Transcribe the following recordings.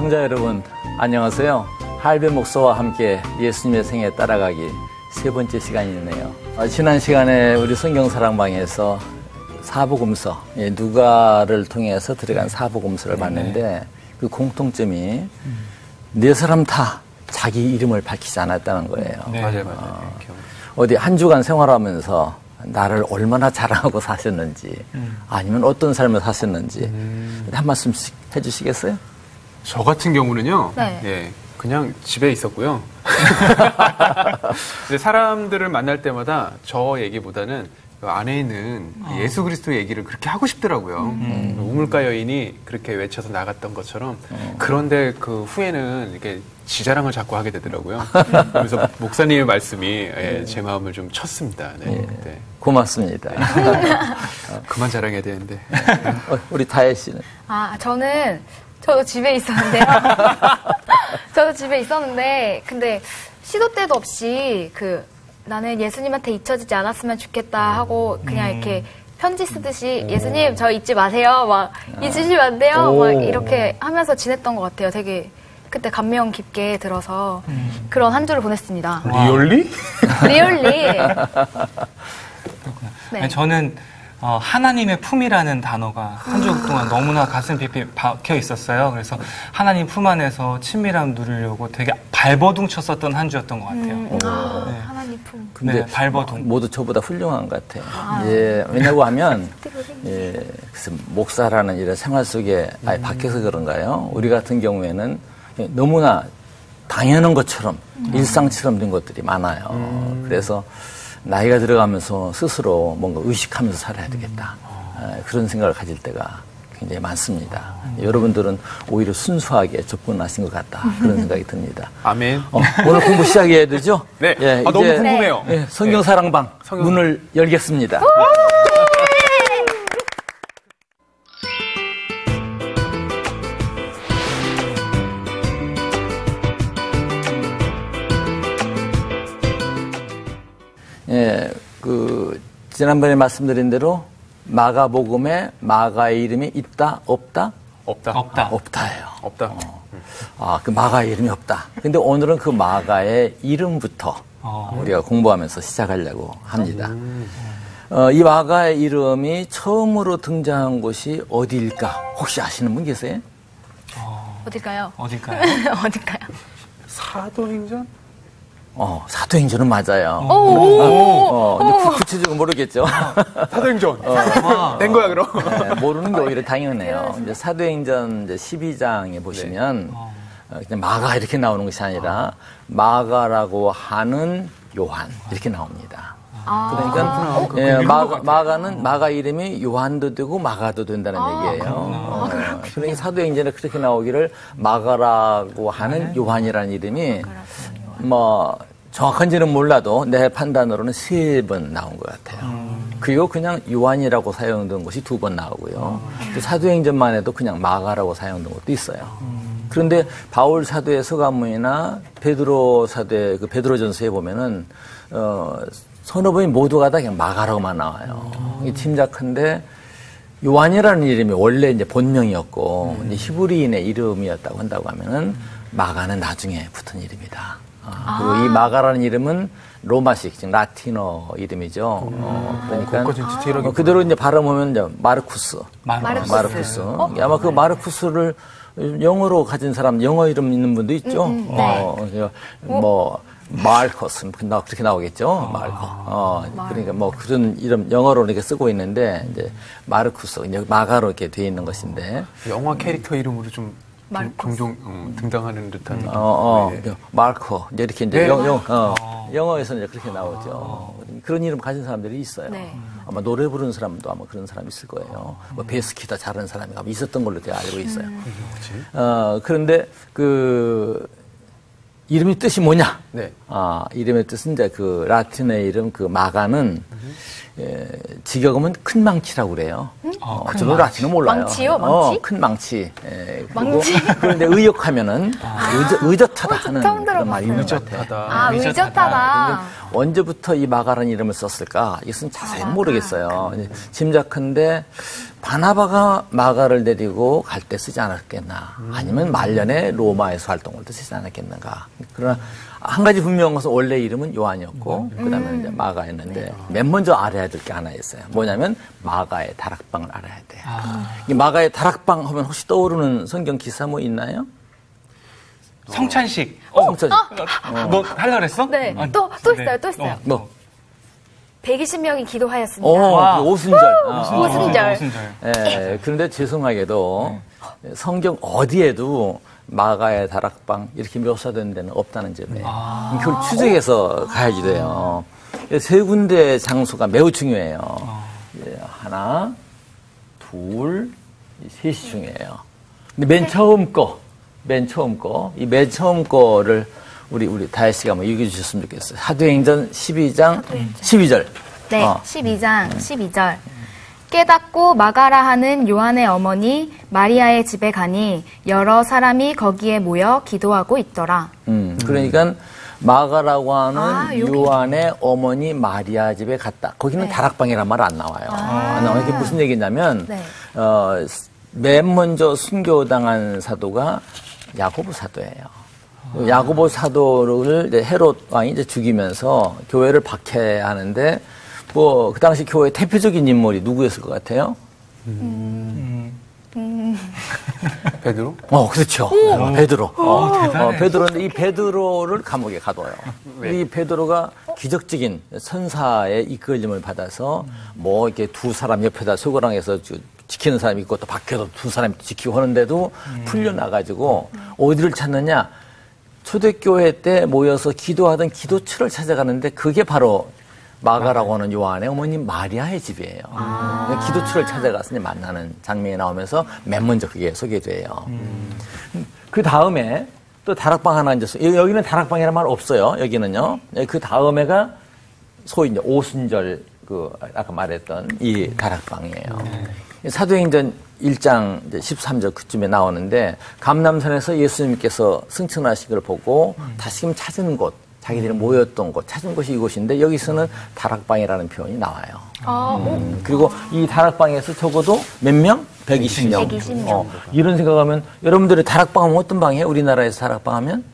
애청자 여러분, 안녕하세요. 할배 목사와 함께 예수님의 생애 따라가기 세 번째 시간이네요. 지난 시간에 우리 성경사랑방에서 사복음서, 누가를 통해서 들어간 사복음서를 봤는데 그 공통점이 네 사람 다 자기 이름을 밝히지 않았다는 거예요. 네. 맞아요. 어디 한 주간 생활하면서 나를 얼마나 자랑하고 사셨는지 아니면 어떤 삶을 사셨는지 한 말씀씩 해주시겠어요? 저 같은 경우는요. 네. 예, 그냥 집에 있었고요. 근데 사람들을 만날 때마다 저 얘기보다는 그 안에 있는 예수 그리스도 얘기를 그렇게 하고 싶더라고요. 우물가 여인이 그렇게 외쳐서 나갔던 것처럼. 그런데 그 후에는 이렇게 지 자랑을 자꾸 하게 되더라고요. 그래서 목사님의 말씀이 제 마음을 좀 쳤습니다. 네. 네. 고맙습니다. 그만 자랑해야 되는데. 우리 다혜 씨는? 저도 집에 있었는데요. 저도 집에 있었는데, 근데 시도 때도 없이 나는 예수님한테 잊혀지지 않았으면 좋겠다 하고 그냥 이렇게 편지 쓰듯이 예수님 저 잊지 마세요. 막 잊으시면 안 돼요. 막 이렇게 하면서 지냈던 것 같아요. 되게 그때 감명 깊게 들어서 그런 한 주를 보냈습니다. 리얼리? 리얼리. 네. 저는 하나님의 품이라는 단어가 한 주 동안 너무나 가슴 깊이 박혀 있었어요. 그래서 하나님 품 안에서 친밀함 누리려고 되게 발버둥 쳤었던 한 주였던 것 같아요. 네. 하나님 품. 근데 발버둥. 모두 저보다 훌륭한 것 같아요. 예, 왜냐고 하면 그래서 목사라는 이런 생활 속에 아예 박혀서 그런가요? 우리 같은 경우에는 너무나 당연한 것처럼 일상처럼 된 것들이 많아요. 그래서 나이가 들어가면서 스스로 뭔가 의식하면서 살아야 되겠다. 그런 생각을 가질 때가 굉장히 많습니다. 여러분들은 오히려 순수하게 접근하신 것 같다. 그런 생각이 듭니다. 아멘. 오늘 공부 시작해야 되죠? 네. 예, 너무 궁금해요. 예, 성경사랑방 문을 열겠습니다. 예, 지난번에 말씀드린 대로 마가복음에 마가의 이름이 있다, 없다? 없다. 없다예요. 없다. 그 마가의 이름이 없다. 근데 오늘은 그 마가의 이름부터 우리가 공부하면서 시작하려고 합니다. 이 마가의 이름이 처음으로 등장한 곳이 어디일까? 혹시 아시는 분 계세요? 어딜까요? 어딜까요? 사도행전? 사도행전은 맞아요. 근데 구체적으로 모르겠죠. 사도행전. 된 거야, 그럼? 네, 모르는 게 오히려 당연해요. 이제 사도행전 이제 12장에 보시면 그냥 마가 이렇게 나오는 것이 아니라 마가라고 하는 요한 이렇게 나옵니다. 그러니까 마가는 마가 이름이 요한도 되고 마가도 된다는 얘기예요. 그러니까 사도행전에 그렇게 나오기를 마가라고 하는 요한이라는 이름이 정확한지는 몰라도 내 판단으로는 3번 나온 것 같아요. 그리고 그냥 요한이라고 사용된 것이 2번 나오고요. 또 사도행전만 해도 그냥 마가라고 사용된 것도 있어요. 그런데 바울 사도의 서가문이나 베드로 사도의 베드로전서에 보면은 서너 번이 모두가 다 그냥 마가라고만 나와요. 짐작한데 요한이라는 이름이 원래 이제 본명이었고 이제 히브리인의 이름이었다고 한다고 하면은 마가는 나중에 붙은 이름이다. 그리고 이 마가라는 이름은 로마식, 즉 라틴어 이름이죠. 그러니까 그대로 이제 발음하면 이제 마르쿠스. 아마 그 마르쿠스를 영어로 가진 사람, 영어 이름 있는 분도 있죠. 마르코스 그렇게 나오겠죠. 그러니까 그런 이름 영어로 이렇게 쓰고 있는데 이제 마르쿠스, 이제 마가로 이렇게 돼 있는 것인데 영화 캐릭터 이름으로 좀 종종 등장하는 듯한 마르코 이렇게 이제 영어에서는 이제 그렇게 나오죠. 그런 이름 가진 사람들이 있어요. 아마 노래 부르는 사람도 아마 그런 사람이 있을 거예요. 베스키다 잘하는 사람이 아마 있었던 걸로 제가 알고 있어요. 그런데 이름이 뜻이 뭐냐? 이름의 뜻은 이제 라틴의 이름 마가는 직역하면 큰 망치라고 그래요. 저도 라틴어 몰라요. 망치요? 망치? 큰 망치. 망치? 그런데 의역하면은 의젓하다 하는 처음 그런 말이 있는 것 의젓하다. 언제부터 이 마가라는 이름을 썼을까? 이것은 자세히 모르겠어요. 짐작한데 바나바가 마가를 데리고 갈 때 쓰지 않았겠나? 아니면 말년에 로마에서 활동할 때 쓰지 않았겠는가? 그러나 한 가지 분명한 것은 원래 이름은 요한이었고 그다음에 이제 마가였는데 맨 먼저 알아야 될 게 하나 있어요. 뭐냐면 마가의 다락방을 알아야 돼요. 이 마가의 다락방 하면 혹시 떠오르는 성경 기사 뭐 있나요? 성찬식. 성찬식. 너 하려고 그랬어? 네. 아, 또 있어요. 또 있어요. 뭐? 120명이 기도하였습니다. 그 오순절. 오순절. 예, 그런데 죄송하게도 성경 어디에도 마가의 다락방 이렇게 묘사된 데는 없다는 점에 그걸 추적해서 가야지 돼요. 세 군데 장소가 매우 중요해요. 하나, 둘, 셋이 중요해요. 근데 맨 처음 거를 우리 다혜 씨가 한번 얘기해 주셨으면 좋겠어요. 사도행전 12장 12절. 네, 12장 12절. 깨닫고 마가라 하는 요한의 어머니 마리아의 집에 가니 여러 사람이 거기에 모여 기도하고 있더라. 그러니까 마가라고 하는 요한의 어머니 마리아 집에 갔다. 거기는 다락방이란 말 안 나와요. 안 나와요. 이게 무슨 얘기냐면 맨 먼저 순교당한 사도가 야고보 사도예요. 야고보 사도를 이제 헤롯 왕이 이제 죽이면서 교회를 박해하는데 뭐 그 당시 교회의 대표적인 인물이 누구였을 것 같아요? 베드로? 그렇죠. 베드로. 베드로인데 이 베드로를 감옥에 가둬요. 이 베드로가 기적적인 선사의 이끌림을 받아서 뭐 이렇게 두 사람 옆에다 소고랑에서 지키는 사람이 있고 또 밖에도 두 사람이 지키고 하는데도 풀려나가지고 어디를 찾느냐? 초대교회 때 모여서 기도하던 기도처를 찾아가는데 그게 바로 마가라고 하는 요한의 어머니 마리아의 집이에요. 기도처를 찾아가서 만나는 장면이 나오면서 맨 먼저 그게 소개돼요. 그 다음에 또 다락방 하나 앉았어요. 여기는 다락방이라는 말 없어요. 여기는요. 그 다음에가 소위 이제 오순절 아까 말했던 이 다락방이에요. 사도행전 1장 13절 그쯤에 나오는데 감람산에서 예수님께서 승천하신 걸 보고 다시금 찾은 곳, 자기들이 모였던 곳, 찾은 곳이 이곳인데 여기서는 다락방이라는 표현이 나와요. 그리고 이 다락방에서 적어도 몇 명? 120명. 120명. 이런 생각하면 여러분들의 다락방 하면 어떤 방이에요? 우리나라에서 다락방 하면?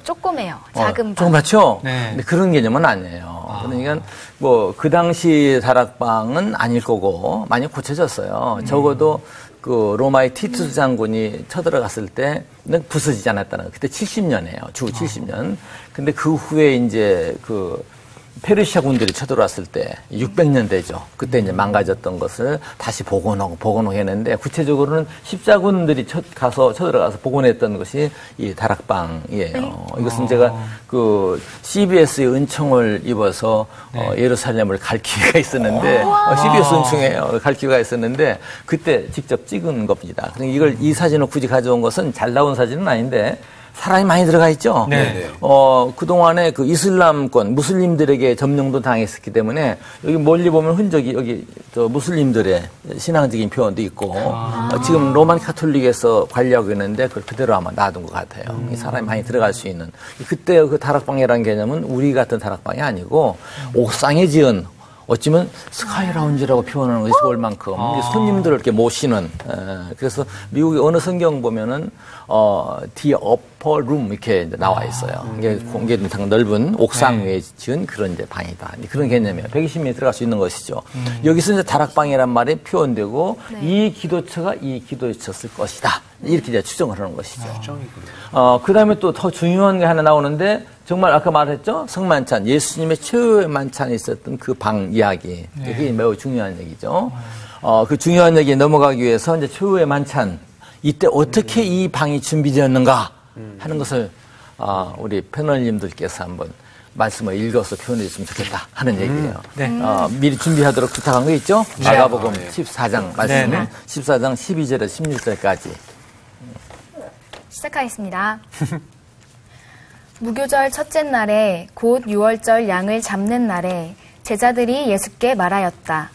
조그매요. 작은 방. 조금 맞죠? 네. 근데 그런 개념은 아니에요. 그러니까 뭐 그 당시 다락방은 아닐 거고 많이 고쳐졌어요. 적어도 그 로마의 티투스 장군이 쳐들어갔을 때는 부서지지 않았다는 그때 70년이에요. 주 70년. 근데 그 후에 이제 그 페르시아 군들이 쳐들어왔을 때 600년 되죠. 그때 이제 망가졌던 것을 다시 복원하고 했는데 구체적으로는 십자군들이 가서 쳐들어가서 복원했던 것이 이 다락방이에요. 이것은 제가 그 CBS의 은총을 입어서 예루살렘을 갈 기회가 있었는데 CBS 은총이에요. 갈 기회가 있었는데 그때 직접 찍은 겁니다. 그러니까 이 사진을 굳이 가져온 것은 잘 나온 사진은 아닌데 사람이 많이 들어가 있죠. 네. 그동안에 그 이슬람권, 무슬림들에게 점령도 당했었기 때문에 여기 멀리 보면 흔적이 여기 저 무슬림들의 신앙적인 표현도 있고 지금 로만 카톨릭에서 관리하고 있는데 그걸 그대로 아마 놔둔 것 같아요. 사람이 많이 들어갈 수 있는. 그때 그 다락방이라는 개념은 우리 같은 다락방이 아니고 옥상에 지은 어찌면 스카이 라운지라고 표현하는 것이 좋을 만큼 손님들을 이렇게 모시는 그래서 미국의 어느 성경 보면은 The Upper Room 이렇게 나와 있어요. 이게 공개된 상 넓은 옥상 위에 지은 그런 이제 방이다. 그런 개념이에요. 120명이 들어갈 수 있는 것이죠. 여기서 이제 다락방이란 말이 표현되고 이 기도처가 이 기도였을 것이다. 이렇게 이제 추정을 하는 것이죠. 그 다음에 또 더 중요한 게 하나 나오는데 정말 아까 말했죠? 성만찬, 예수님의 최후의 만찬이 있었던 그 방 이야기. 이게 매우 중요한 얘기죠. 그 중요한 얘기에 넘어가기 위해서 이제 최후의 만찬, 이때 어떻게 이 방이 준비되었는가 하는 것을 우리 패널님들께서 한번 말씀을 읽어서 표현해 줬으면 좋겠다 하는 얘기예요. 미리 준비하도록 부탁한 거 있죠? 마가복음 14장 말씀은 14장 12절에서 16절까지. 시작하겠습니다. 무교절 첫째 날에 곧 유월절 양을 잡는 날에 제자들이 예수께 말하였다.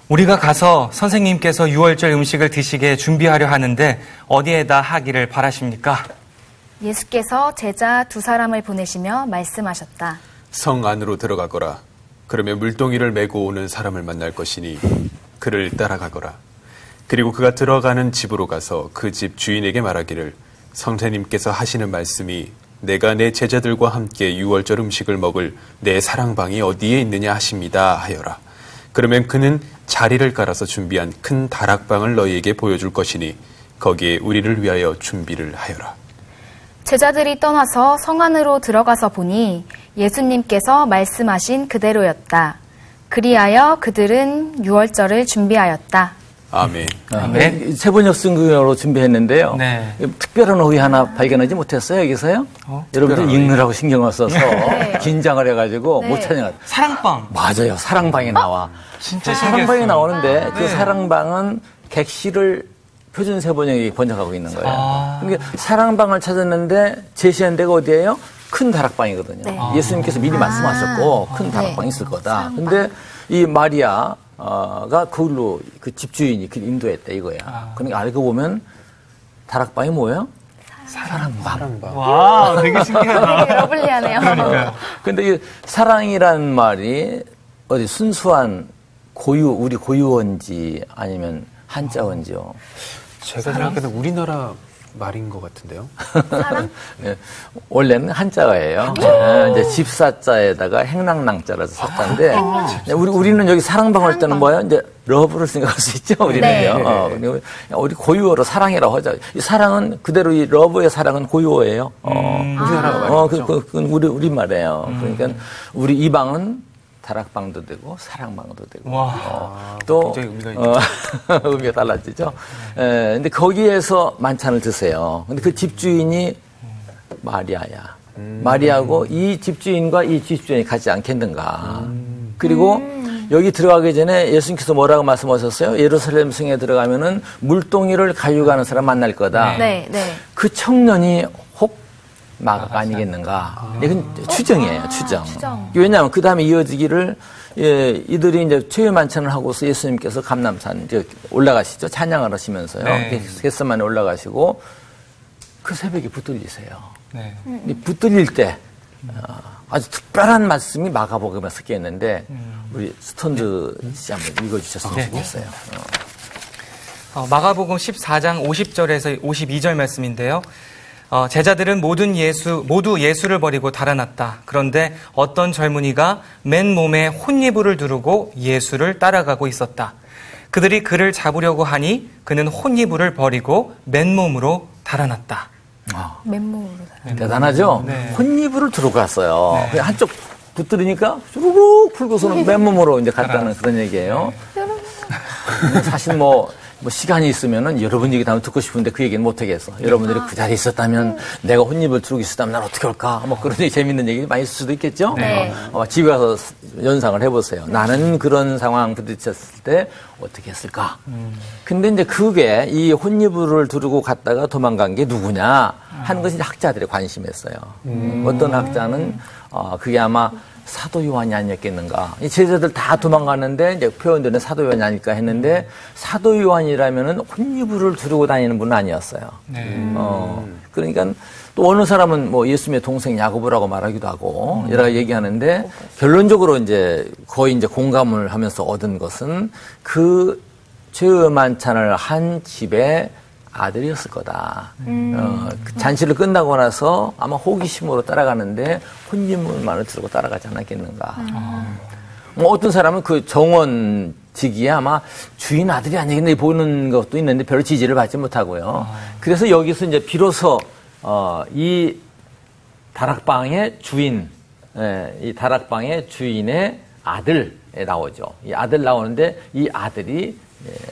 우리가 가서 선생님께서 유월절 음식을 드시게 준비하려 하는데 어디에다 하기를 바라십니까? 예수께서 제자 2사람을 보내시며 말씀하셨다. 성 안으로 들어가거라. 그러면 물동이를 메고 오는 사람을 만날 것이니 그를 따라가거라. 그리고 그가 들어가는 집으로 가서 그 집 주인에게 말하기를 선생님께서 하시는 말씀이 내가 내 제자들과 함께 유월절 음식을 먹을 내 사랑방이 어디에 있느냐 하십니다 하여라. 그러면 그는 자리를 깔아서 준비한 큰 다락방을 너희에게 보여줄 것이니 거기에 우리를 위하여 준비를 하여라. 제자들이 떠나서 성 안으로 들어가서 보니 예수님께서 말씀하신 그대로였다. 그리하여 그들은 유월절을 준비하였다. 아멘. 네. 세번역 성경으로 준비했는데요. 네. 특별한 오해 하나 발견하지 못했어요, 여기서요? 여러분들 읽느라고 신경을 써서 긴장을 해가지고 못 찾아갔어요. 사랑방. 맞아요. 사랑방에 나와. 진짜 사랑방에 신기했어요. 나오는데 그 사랑방은 객실을 표준 세번역이 번역하고 있는 거예요. 그러니까 사랑방을 찾았는데 제시한 데가 어디예요? 큰 다락방이거든요. 네. 예수님께서 미리 말씀하셨고 큰 다락방이 있을 거다. 근데 이 마리아 가 그걸로 그 집주인이 그 인도했다 이거야. 그러니까 알고 보면 다락방이 뭐예요? 사랑방. 와, 되게 신기하다. 되게 러블리하네요. 근데 이 사랑이란 말이 어디 순수한 우리 고유어인지 아니면 한자어인지요? 제가 생각해도 우리나라 말인 것 같은데요. 사랑? 네, 원래는 한자어예요. 이제 집사자에다가 행랑랑자라서 샀다인데 우리는 여기 사랑방 할 때는 뭐예요? 이제 러브를 생각할 수 있죠. 우리는요. 네. 우리 고유어로 사랑이라고 하죠. 이 사랑은 그대로 이 러브의 사랑은 고유어예요. 우리나라가 말이죠. 그건 우리 말이에요. 그러니까 우리 이방은 다락방도 되고 사랑방도 되고 또 굉장히 의미가 있죠. 의미가 달라지죠. 근데 거기에서 만찬을 드세요. 근데 그 집주인이 마리아야. 마리아고 이 집주인과 이 집주인이 같지 않겠는가. 그리고 여기 들어가기 전에 예수님께서 뭐라고 말씀하셨어요? 예루살렘 성에 들어가면은 물동이를 가지고 사람 만날 거다. 네. 그 청년이 혹 마가가 아니겠는가. 이건 추정이에요, 추정. 왜냐하면 그 다음에 이어지기를, 이들이 이제 최후 만찬을 하고서 예수님께서 감람산 이제 올라가시죠. 찬양을 하시면서요. 겟세마네 올라가시고 그 새벽에 붙들리세요. 네. 붙들릴 때 아주 특별한 말씀이 마가복음에 섞여 있는데 우리 스톤즈 씨 한번 읽어주셨으면 좋겠어요. 마가복음 14장 50절에서 52절 말씀인데요. 제자들은 모두 예수를 버리고 달아났다. 그런데 어떤 젊은이가 맨몸에 혼이불을 두르고 예수를 따라가고 있었다. 그들이 그를 잡으려고 하니 그는 혼이불을 버리고 맨몸으로 달아났다. 맨몸으로. 대단하죠? 네. 혼이불을 두르고 갔어요. 그냥 한쪽 붙들으니까 쭈루룩 풀고서는 맨몸으로 이제 갔다는 그런 얘기예요. 사실 뭐 시간이 있으면은 여러분 얘기 다음에 듣고 싶은데 그 얘기는 못 하겠어. 여러분들이 그 자리에 있었다면 내가 혼입을 두르고 있었다면 난 어떻게 할까? 뭐 그런 재밌는 얘기 많이 있을 수도 있겠죠? 네. 집에 가서 연상을 해보세요. 나는 그런 상황 부딪혔을 때 어떻게 했을까? 근데 이제 그게 이 혼이불을 두르고 갔다가 도망간 게 누구냐 하는 것이 학자들의 관심이었어요. 어떤 학자는 그게 아마 사도 요한이 아니었겠는가. 이 제자들 다 도망가는데 이제 표현되는 사도 요한이 아닐까 했는데 사도 요한이라면은 혼이불을 두르고 다니는 분은 아니었어요. 그러니까 또 어느 사람은 뭐 예수님의 동생 야고보라고 말하기도 하고 여러 가지 얘기하는데 결론적으로 이제 거의 이제 공감을 하면서 얻은 것은 그 최후 만찬을 한 집에 아들이었을 거다. 그 잔치를 끝나고 나서 아마 호기심으로 따라가는데 혼인물만을 두르고 따라가지 않았겠는가. 뭐 어떤 사람은 그 정원지기에 아마 주인 아들이 아니겠네 보는 것도 있는데 별로 지지를 받지 못하고요. 그래서 여기서 이제 비로소 이 다락방의 주인, 이 다락방의 주인의 아들 나오죠. 이 아들 나오는데 이 아들이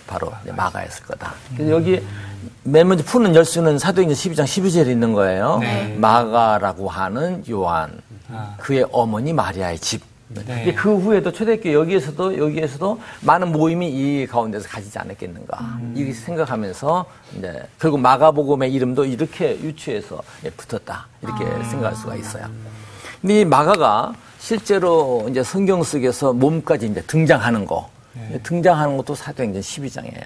바로 마가였을 거다. 그래서 여기 맨 먼저 푸는 열쇠는 사도행전 12장 12절에 있는 거예요. 마가라고 하는 요한, 그의 어머니 마리아의 집. 그 후에도 초대교회 여기에서도 많은 모임이 이 가운데서 가지지 않았겠는가. 이렇게 생각하면서 이제 결국 마가복음의 이름도 이렇게 유추해서 붙었다. 이렇게 생각할 수가 있어요. 근데 이 마가가 실제로 이제 성경 속에서 몸까지 이제 등장하는 거. 등장하는 것도 사도행전 12장이에요.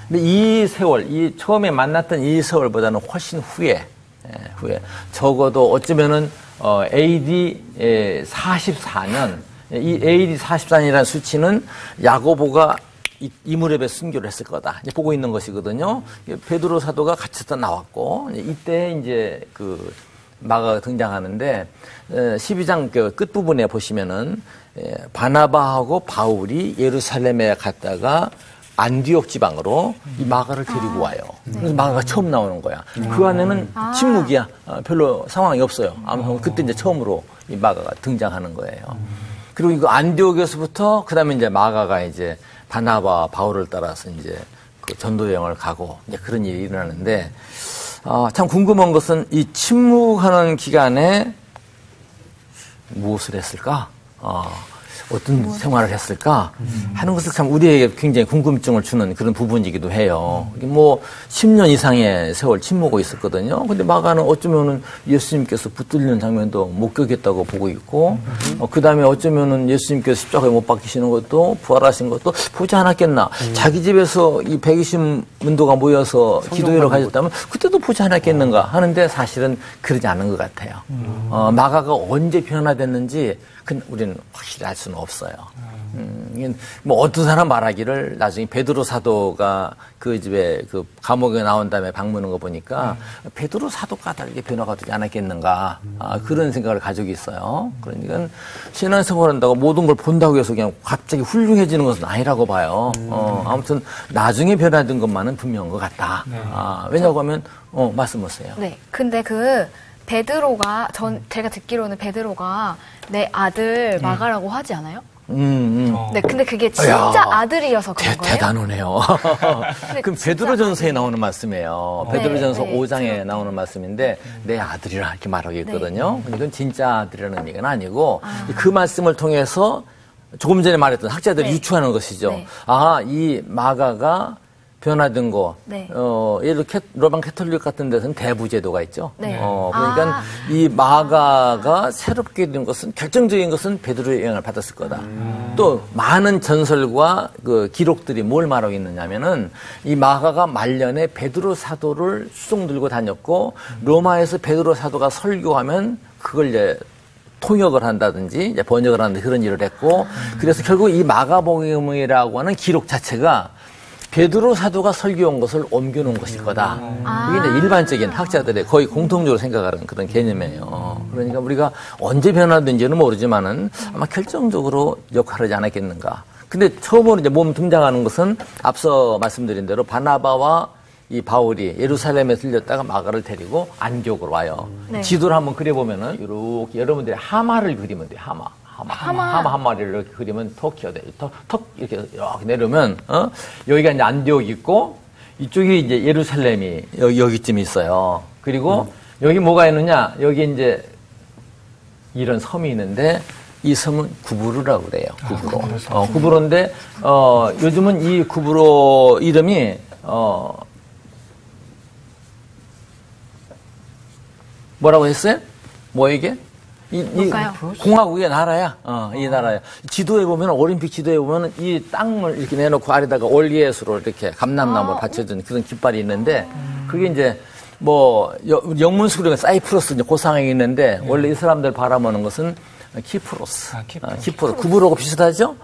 근데 이 세월, 이 처음에 만났던 이 세월보다는 훨씬 후에 후에 적어도 어쩌면은 AD 44년 이 AD 44년이라는 수치는 야고보가 이 무렵에 순교를 했을 거다. 이제 보고 있는 것이거든요. 베드로 사도가 갇혔다 나왔고 이때 이제 그 마가가 등장하는데 12장 그 끝부분에 보시면은 바나바하고 바울이 예루살렘에 갔다가 안디옥 지방으로 이 마가를 데리고 와요. 그래서 마가가 처음 나오는 거야. 그 안에는 침묵이야. 별로 상황이 없어요. 아무튼 그때 이제 처음으로 이 마가가 등장하는 거예요. 그리고 이거 안디옥에서부터 그다음에 이제 마가가 이제 바나바와 바울을 따라서 이제 그 전도 여행을 가고 이제 그런 일이 일어나는데 참 궁금한 것은 이 침묵하는 기간에 무엇을 했을까? 어떤 생활을 했을까 하는 것을 참 우리에게 굉장히 궁금증을 주는 그런 부분이기도 해요. 뭐 10년 이상의 세월 침묵하고 있었거든요. 근데 마가는 어쩌면은 예수님께서 붙들리는 장면도 목격했다고 보고 있고, 그 다음에 어쩌면은 예수님께서 십자가에 못 박히시는 것도 부활하신 것도 보지 않았겠나. 자기 집에서 이 120문도가 모여서 기도회를 가졌다면 그때도 보지 않았겠는가 하는데 사실은 그러지 않은 것 같아요. 마가가 언제 변화됐는지 우리는 확실히 알 수는 없어요. 뭐 어떤 사람 말하기를 나중에 베드로 사도가 그 집에 그 감옥에 나온 다음에 방문한 거 보니까 베드로 사도 까닭에 변화가 되지 않았겠는가 그런 생각을 가지고 있어요. 그러니까 신앙생활 한다고 모든 걸 본다고 해서 그냥 갑자기 훌륭해지는 것은 아니라고 봐요. 아무튼 나중에 변화된 것만은 분명한 것 같다. 왜냐고 하면 말씀하세요. 네, 근데 베드로가 제가 듣기로는 베드로가 내 아들 마가라고 하지 않아요? 네, 근데 그게 진짜 아들이어서 그런 거예요? 대단하네요. 그럼 베드로전서에 나오는 말씀이에요. 베드로전서 5장에 나오는 말씀인데 내 아들이라 이렇게 말하고 있거든요. 이건 진짜 아들이라는 의미가 아니고 그 말씀을 통해서 조금 전에 말했던 학자들이 유추하는 것이죠. 이 마가가 변화된 거, 예를 들어 로만 캐톨릭 같은 데서는 대부제도가 있죠. 그러니까 이 마가가 새롭게 된 것은 결정적인 것은 베드로의 영향을 받았을 거다. 또 많은 전설과 그 기록들이 뭘 말하고 있느냐면은 이 마가가 말년에 베드로 사도를 수송 들고 다녔고 로마에서 베드로 사도가 설교하면 그걸 이제 통역을 한다든지 이제 번역을 하는 그런 일을 했고 그래서 결국 이 마가복음이라고 하는 기록 자체가 베드로 사도가 설교한 것을 옮겨놓은 것일 거다. 이게 이제 일반적인 학자들의 거의 공통적으로 생각하는 그런 개념이에요. 그러니까 우리가 언제 변화된지는 모르지만은 아마 결정적으로 역할을 하지 않았겠는가. 근데 처음으로 이제 몸 등장하는 것은 앞서 말씀드린 대로 바나바와 이 바울이 예루살렘에 들렸다가 마가를 데리고 안디옥으로 와요. 지도를 한번 그려보면은 이렇게 여러분들이 하마를 그리면 돼요. 하마 한 마리를 이렇게 그리면 터키가 돼요. 이렇게 내려오면, 여기가 이제 안디옥이 있고, 이쪽이 이제 예루살렘이 여기쯤 있어요. 그리고 여기 뭐가 있느냐? 여기 이제 이런 섬이 있는데, 이 섬은 구브로라고 그래요. 구브로. 구브로인데, 요즘은 이 구브로 이름이, 뭐라고 했어요? 뭐 이게? 이 공화국의 나라야. 이 나라야. 지도에 보면, 올림픽 지도에 보면 이 땅을 이렇게 내놓고 아래다가 올리에스로 이렇게 감람나무를 받쳐준 그런 깃발이 있는데, 그게 이제 뭐, 영문수로 사이프러스 이제 고상에 있는데, 원래 이 사람들 바라보는 것은 키프로스. 키프로스. 구브로하고 비슷하죠?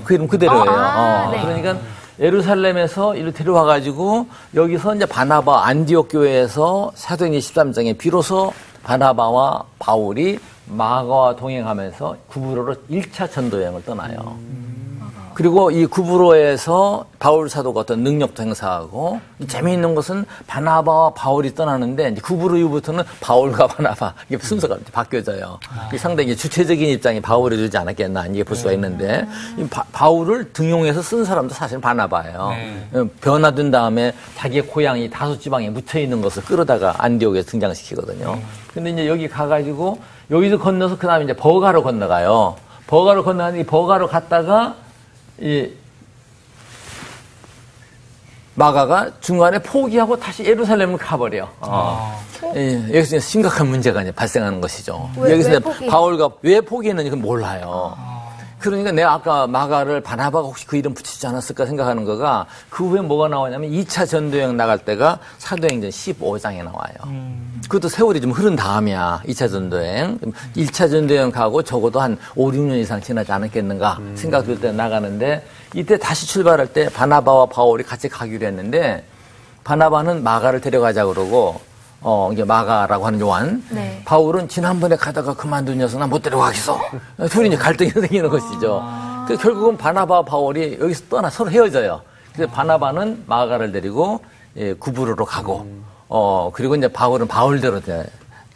그 이름 그대로예요. 그러니까 예루살렘에서 이를 데려와가지고, 여기서 이제 바나바 안디옥 교회에서 사도행전 13장에 비로소 바나바와 바울이 마가와 동행하면서 구브로로 1차 전도여행을 떠나요. 그리고 이 구브로에서 바울 사도가 어떤 능력도 행사하고 재미있는 것은 바나바와 바울이 떠나는데 이제 구브로 이후부터는 바울과 바나바 이게 순서가 바뀌어져요. 상당히 주체적인 입장이 바울이 되지 않았겠나 이게 볼 수가 있는데 바울을 등용해서 쓴 사람도 사실 바나바예요. 변화된 다음에 자기의 고향이 다소 지방에 묻혀 있는 것을 끌어다가 안디옥에 등장시키거든요. 근데 이제 여기 가가지고 여기서 건너서 그 다음에 이제 버가로 건너가요. 버가로 건너가는데 이 버가로 갔다가 이 마가가 중간에 포기하고 다시 예루살렘을 가버려. 여기서 심각한 문제가 이제 발생하는 것이죠. 여기서 바울가 왜 포기했는지 몰라요. 그러니까 내가 아까 마가를 바나바가 혹시 그 이름 붙이지 않았을까 생각하는 거가 그 후에 뭐가 나오냐면 2차 전도여행 나갈 때가 사도행전 15장에 나와요. 그것도 세월이 좀 흐른 다음이야. 2차 전도여행. 1차 전도여행 가고 적어도 한 5, 6년 이상 지나지 않았겠는가 생각될 때 나가는데 이때 다시 출발할 때 바나바와 바울이 같이 가기로 했는데 바나바는 마가를 데려가자 그러고 이게 마가라고 하는 요한. 네. 바울은 지난번에 가다가 그만둔 녀석 나 못 데려가겠어. 둘이 이제 갈등이 생기는 것이죠. 그래서 결국은 바나바와 바울이 여기서 떠나 서로 헤어져요. 그래서 바나바는 마가를 데리고 구브로로 가고, 그리고 이제 바울은 바울대로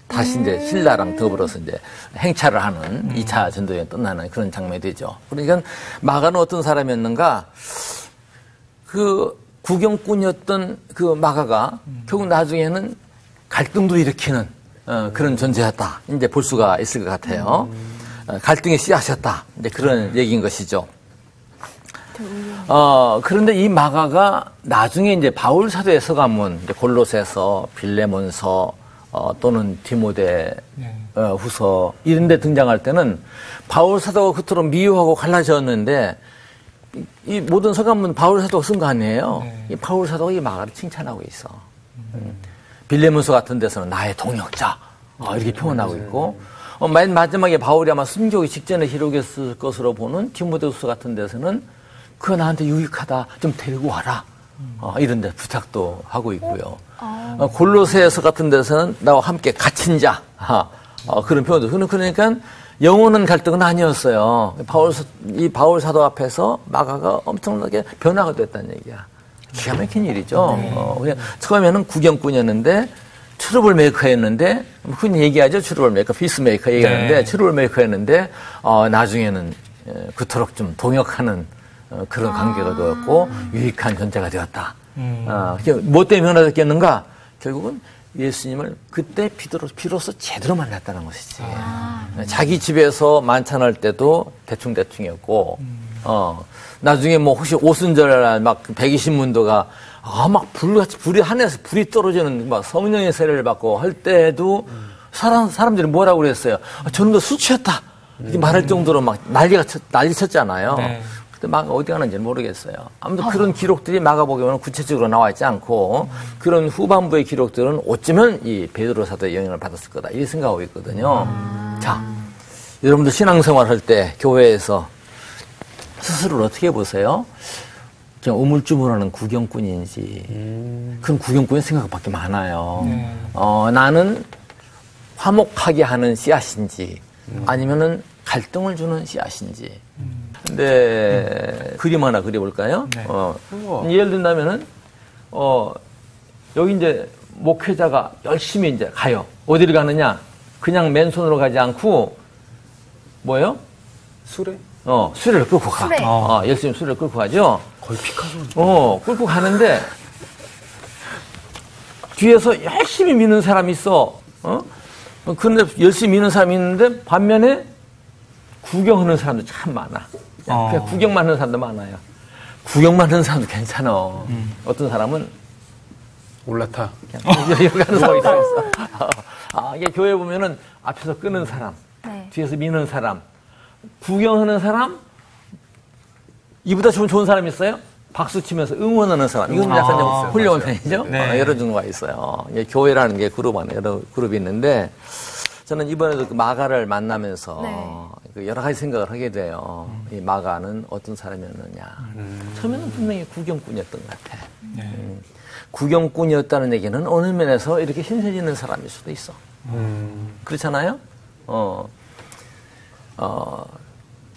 다시 이제 신라랑 더불어서 이제 행차를 하는 2차 전도여행 끝나는 그런 장면이 되죠. 그러니까 마가는 어떤 사람이었는가? 그 구경꾼이었던 그 마가가 결국 나중에는 갈등도 일으키는 그런 존재였다. 이제 볼 수가 있을 것 같아요. 갈등의 씨앗이었다. 이제 그런 얘기인 것이죠. 그런데 이 마가가 나중에 이제 바울 사도의 서가문, 이제 골로새서, 빌레몬서, 또는 디모데 후서 이런 데 등장할 때는 바울 사도가 그토록 미워하고 갈라졌는데 이 모든 서가문 바울 사도가 쓴 거 아니에요? 이 바울 사도가 이 마가를 칭찬하고 있어. 빌레몬서 같은 데서는 나의 동역자 이렇게 표현하고 있고 맨 마지막에 바울이 아마 순교하기 직전에 기록했을 것으로 보는 디모데후서 같은 데서는 그거 나한테 유익하다 좀 데리고 와라 이런 데 부탁도 하고 있고요. 골로새서 같은 데서는 나와 함께 갇힌 자 그런 표현도. 그러니까 영원한 갈등은 아니었어요. 이 바울 사도 앞에서 마가가 엄청나게 변화가 됐다는 얘기야. 기가 막힌 일이죠. 그냥 처음에는 구경꾼이었는데 트러블 메이커였는데 흔히 얘기하죠. 트러블 메이커, 피스 메이커 얘기하는데 트러블 메이커였는데 나중에는 그토록 좀 동역하는 그런 관계가 되었고 유익한 존재가 되었다. 뭐 때문에 변화됐겠는가? 결국은 예수님을 그때 비로소 제대로 만났다는 것이지. 자기 집에서 만찬할 때도 대충대충이었고 나중에 뭐 혹시 오순절 막 120문도가 막 불이 하늘에서 불이 떨어지는 막 성령의 세례를 받고 할 때도 사람들이 뭐라고 그랬어요? 저는 술 취했다 이렇게 말할 정도로 막 난리 쳤잖아요. 네. 근데 마가 어디 가는지는 모르겠어요. 아무튼 그런 기록들이 마가복음에는 구체적으로 나와 있지 않고 그런 후반부의 기록들은 어쩌면 이 베드로 사도의 영향을 받았을 거다 이렇게 생각하고 있거든요. 자, 여러분들 신앙생활 할 때 교회에서 스스로를 어떻게 보세요? 그냥 우물쭈물하는 구경꾼인지 그런 구경꾼의 생각밖에 많아요. 나는 화목하게 하는 씨앗인지 아니면은 갈등을 주는 씨앗인지. 근데 그림 하나 그려볼까요? 예를 든다면은 여기 이제 목회자가 열심히 이제 가요. 어디를 가느냐? 그냥 맨손으로 가지 않고 뭐예요? 수레? 수레를 끌고 가. 수레. 열심히 수레를 끌고 가죠. 거의 피카소. 끌고 가는데 뒤에서 열심히 미는 사람이 있어. 그런데 열심히 미는 사람이 있는데 반면에 구경하는 사람도 참 많아. 그냥 구경만 하는 사람도 많아요. 구경만 하는 사람도 괜찮아. 어떤 사람은 올라타. 여기 가는 사람이 다 있어. 이게 교회 보면은 앞에서 끄는 사람, 네. 뒤에서 미는 사람, 구경하는 사람, 이보다 좋은 사람 있어요? 박수 치면서 응원하는 사람. 이건 약간 좀 훌륭한 편이죠? 네. 여러 종류가 있어요. 교회라는 게 그룹 안에 여러 그룹이 있는데, 저는 이번에도 그 마가를 만나면서 여러 가지 생각을 하게 돼요. 이 마가는 어떤 사람이었느냐. 처음에는 분명히 구경꾼이었던 것 같아. 구경꾼이었다는 얘기는 어느 면에서 이렇게 신세지는 사람일 수도 있어. 그렇잖아요?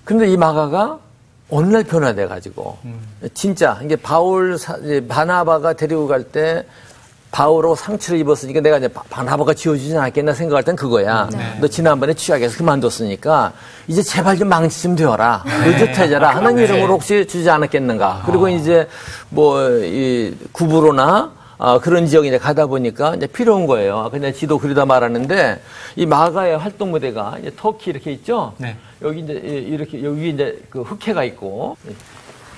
근데 이 마가가 어느 날 변화돼가지고, 진짜, 이게 바나바가 데리고 갈 때, 바울하고 상처를 입었으니까 내가 이제 바나바가 지어주지 않았겠나 생각할 땐 그거야. 너 지난번에 취약해서 그만뒀으니까, 이제 제발 좀 망치 좀 되어라. 의젓해져라. 하는 이름으로 혹시 주지 않았겠는가. 그리고 이제 이 구브로나, 그런 지역에 이제 가다 보니까 이제 필요한 거예요. 그냥 지도 그리다 말하는데 이 마가의 활동 무대가 이제 터키 이렇게 있죠. 네. 여기 이제 이렇게 여기 이제 그 흑해가 있고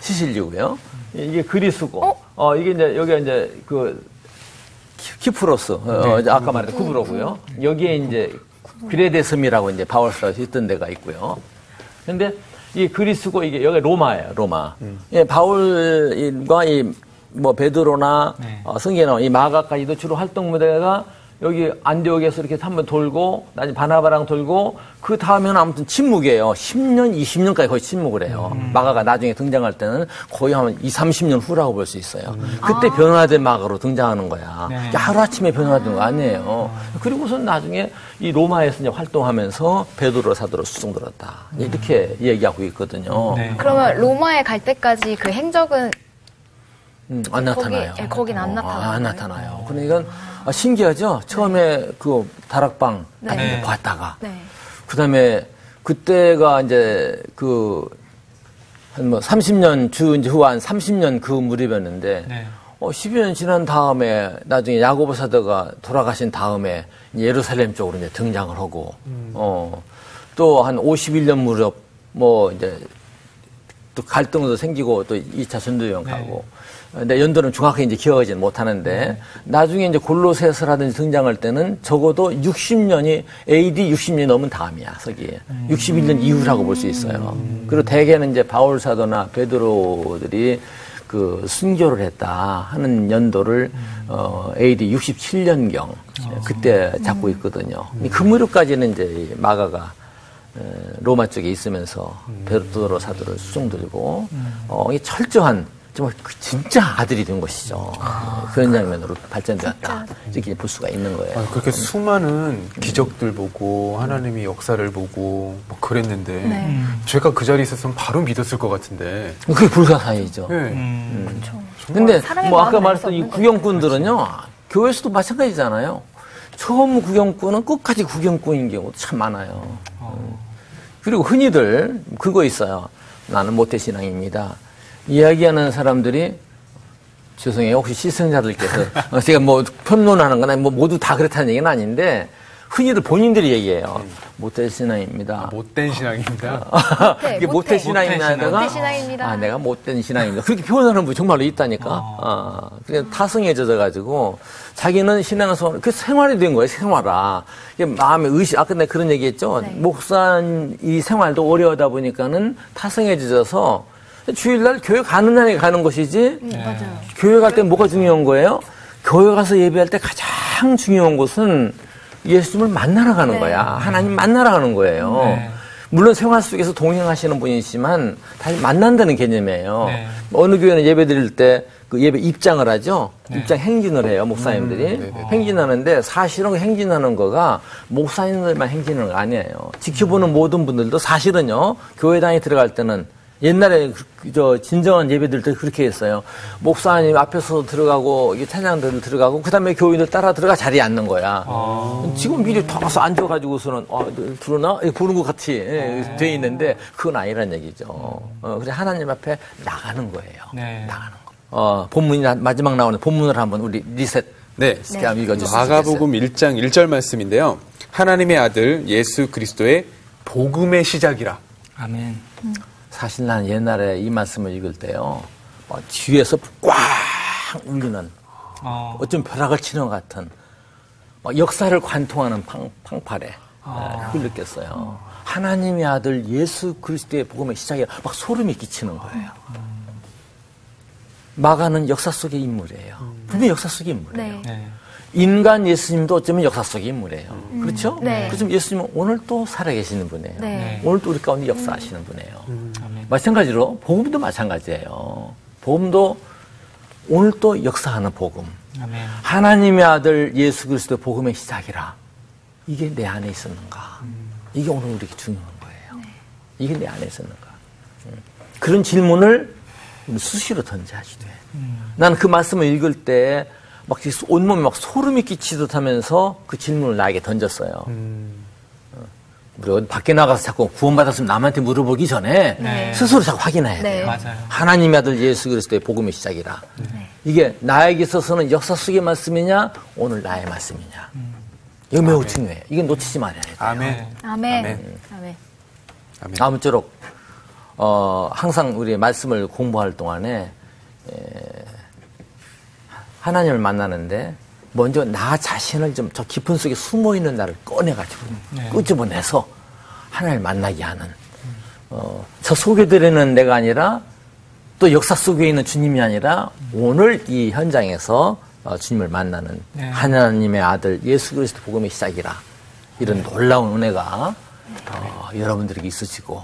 시실리고요. 이게 그리스고. 이게 이제 여기가 이제 그 키프로스. 아까 말했던 구브로고요. 여기에 이제 그레데스미라고 이제 바울사가 있던 데가 있고요. 근데 이 그리스고 이게 여기 로마예요, 로마. 예, 바울과 이 뭐 베드로나 네. 성계나 이 마가까지도 주로 활동 무대가 여기 안디옥에서 이렇게 한번 돌고 나중에 바나바랑 돌고 그 다음에는 아무튼 침묵이에요. 10년, 20년까지 거의 침묵을 해요. 마가가 나중에 등장할 때는 거의 한 20, 30년 후라고 볼 수 있어요. 그때 변화된 마가로 등장하는 거야. 네. 하루아침에 변화된 거 아니에요. 그리고선 나중에 이 로마에서 이제 활동하면서 베드로 사도로 수송들었다. 이렇게 얘기하고 있거든요. 네. 그러면 로마에 갈 때까지 그 행적은 안 나타나요. 거긴 안 나타나요. 안 나타나요. 그러니까 신기하죠? 처음에 그 다락방 딱 네. 봤다가 네. 그다음에 그때가 이제 한 뭐 30년 이제 후 한 30년 그 무렵이었는데 네. 10여 년 지난 다음에 나중에 야고보 사도가 돌아가신 다음에 예루살렘 쪽으로 이제 등장을 하고 또 한 51년 무렵 뭐 이제 또 갈등도 생기고 또 2차 전도여행 가고 근데 연도는 정확히 이제 기억하지는 못하는데 나중에 이제 골로새서라든지 등장할 때는 적어도 60년이 AD 60년이 넘은 다음이야 서기에 61년 이후라고 볼 수 있어요. 그리고 대개는 이제 바울 사도나 베드로들이 그 순교를 했다 하는 연도를 AD 67년경 그때 잡고 있거든요. 그 무렵까지는 이제 마가가 로마 쪽에 있으면서 베드로 사도를 수종들고 이 철저한 정말 진짜 아들이 된 것이죠. 그런 장면으로 발전되었다. 이렇게 볼 수가 있는 거예요. 그렇게 수많은 기적들 보고 하나님이 역사를 보고 뭐 그랬는데 네. 제가 그 자리에 있었으면 바로 믿었을 것 같은데. 그게 불가사의죠. 네. 그렇죠. 근데 사람의 뭐 아까 마음을 말했던 이 알수 없는 구경꾼들은요. 교회에서도 마찬가지잖아요. 처음 구경꾼은 끝까지 구경꾼인 경우도 참 많아요. 그리고 흔히들 그거 있어요. 나는 모태신앙입니다. 이야기하는 사람들이 죄송해요. 혹시 시청자들께서 제가 뭐 편론하는 거나 뭐 모두 다 그렇다는 얘기는 아닌데 흔히들 본인들이 얘기해요. 모태 신앙입니다. 못된 신앙입니다. 이게 모태 신앙이냐다가 모태 신앙입니다. 내가 못된 신앙입니다. 그렇게 표현하는 분이 정말로 있다니까. 그냥 타성에 젖어가지고 자기는 신앙에서 그 생활이 된 거예요. 생활화. 마음의 의식. 아까 내가 그런 얘기했죠. 네. 목사 이 생활도 어려워하다 보니까는 타성에 젖어서 주일날 교회 가는 날에 가는 것이지. 맞아요. 교회 갈 때 뭐가 중요한 거예요? 교회 가서 예배할 때 가장 중요한 것은 예수님을 만나러 가는 네. 거야. 하나님 만나러 가는 거예요. 네. 물론 생활 속에서 동행하시는 분이지만 다시 만난다는 개념이에요. 네. 어느 교회는 예배 드릴 때 그 예배 입장을 하죠. 네. 입장 행진을 해요. 목사님들이. 행진하는데 사실은 그 행진하는 거가 목사님들만 행진하는 거 아니에요. 지켜보는 모든 분들도 사실은요. 교회당에 들어갈 때는 옛날에 진정한 예배들 때 그렇게 했어요. 목사님 앞에서 들어가고 찬양들 들어가고 그다음에 교인들 따라 들어가 자리에 앉는 거야. 지금 미리 다 가서 앉아가지고서는 들어나 부른 것 같이 돼 있는데 그건 아니란 얘기죠. 그래서 하나님 앞에 나가는 거예요. 네. 나가는 거. 본문이 마지막 나오는 본문을 한번 우리 리셋. 네. 한번 읽어주시죠. 마가복음 1장 1절 말씀인데요. 하나님의 아들 예수 그리스도의 복음의 시작이라. 아멘. 사실 난 옛날에 이 말씀을 읽을 때요, 뒤에서 꽉 울리는, 어쩜 벼락을 치는 것 같은, 역사를 관통하는 팡파레, 그걸 느꼈어요. 하나님의 아들 예수 그리스도의 복음의 시작에 막 소름이 끼치는 거예요. 마가는 역사 속의 인물이에요. 분명히 역사 속의 인물이에요. 네. 네. 인간 예수님도 어쩌면 역사 속의 인물이에요. 그렇죠? 네. 그렇지만 예수님은 오늘 또 살아계시는 분이에요. 네. 오늘 또 우리 가운데 역사하시는 분이에요. 아멘. 마찬가지로 복음도 마찬가지예요. 복음도 오늘 또 역사하는 복음. 아멘. 하나님의 아들 예수 그리스도 복음의 시작이라. 이게 내 안에 있었는가? 이게 오늘 우리에게 중요한 거예요. 이게 내 안에 있었는가? 그런 질문을 수시로 던져야지 돼. 나는 그 말씀을 읽을 때 막 온몸에 막 소름이 끼치듯 하면서 그 질문을 나에게 던졌어요. 우리가 밖에 나가서 자꾸 구원받았으면 남한테 물어보기 전에 네. 스스로 자꾸 확인해야 네. 돼요. 맞아요. 하나님의 아들 예수 그리스도의 복음의 시작이라. 이게 나에게 있어서는 역사 속의 말씀이냐 오늘 나의 말씀이냐. 이거 매우 중요해요. 이건 놓치지 말아야 돼요. 아멘. 아멘. 아멘. 아멘. 아멘. 아무쪼록 항상 우리 말씀을 공부할 동안에 하나님을 만나는데 먼저 나 자신을 좀 저 깊은 속에 숨어있는 나를 꺼내가지고 끄집어내서 하나님을 만나게 하는 저 소개드리는 내가 아니라 또 역사 속에 있는 주님이 아니라 오늘 이 현장에서 주님을 만나는 네. 하나님의 아들 예수 그리스도 복음의 시작이라 이런 놀라운 은혜가 여러분들에게 있으시고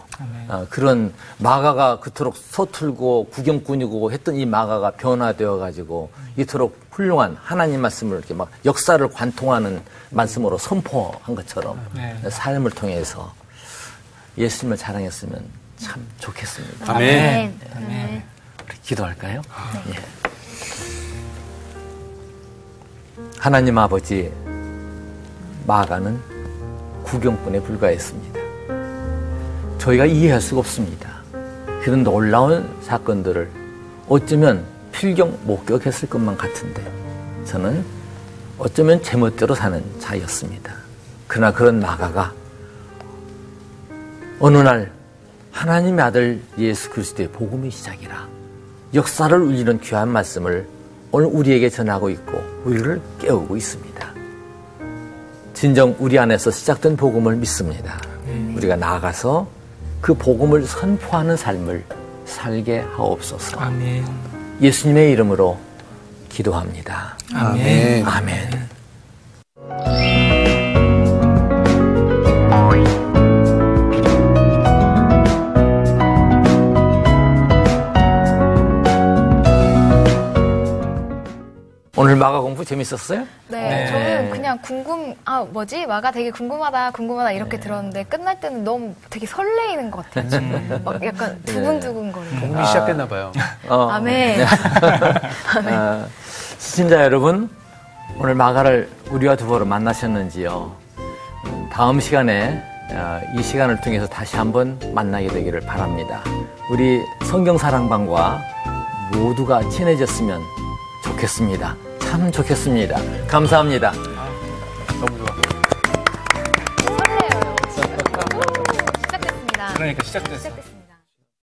그런 마가가 그토록 서툴고 구경꾼이고 했던 이 마가가 변화되어 가지고 이토록 훌륭한 하나님 말씀을 이렇게 막 역사를 관통하는 말씀으로 선포한 것처럼 네. 삶을 통해서 예수님을 자랑했으면 참 좋겠습니다. 아멘. 아멘. 우리 기도할까요? 예. 하나님 아버지, 마가는 구경꾼에 불과했습니다. 저희가 이해할 수가 없습니다. 그런 놀라운 사건들을 어쩌면 필경 목격했을 것만 같은데 저는 어쩌면 제멋대로 사는 자였습니다. 그러나 그런 마가가 어느 날 하나님의 아들 예수 그리스도의 복음의 시작이라 역사를 울리는 귀한 말씀을 오늘 우리에게 전하고 있고 우리를 깨우고 있습니다. 진정 우리 안에서 시작된 복음을 믿습니다. 우리가 나아가서 그 복음을 선포하는 삶을 살게 하옵소서. 아멘. 예수님의 이름으로 기도합니다. 아멘. 아멘. 오늘 마가 공부 재밌었어요? 네, 저는 그냥 마가 되게 궁금하다 이렇게 들었는데 끝날 때는 너무 되게 설레이는 것 같아요. 막 약간 두근두근 거리고. 복음이 시작됐나 봐요. 아멘. 시청자 여러분, 오늘 마가를 우리와 두보로 만나셨는지요? 다음 시간에 이 시간을 통해서 다시 한번 만나게 되기를 바랍니다. 우리 성경사랑방과 모두가 친해졌으면 좋겠습니다. 참 좋겠습니다. 감사합니다. 너무 좋아. 설레요. 시작됐습니다. 그러니까 시작됐어. 시작됐습니다.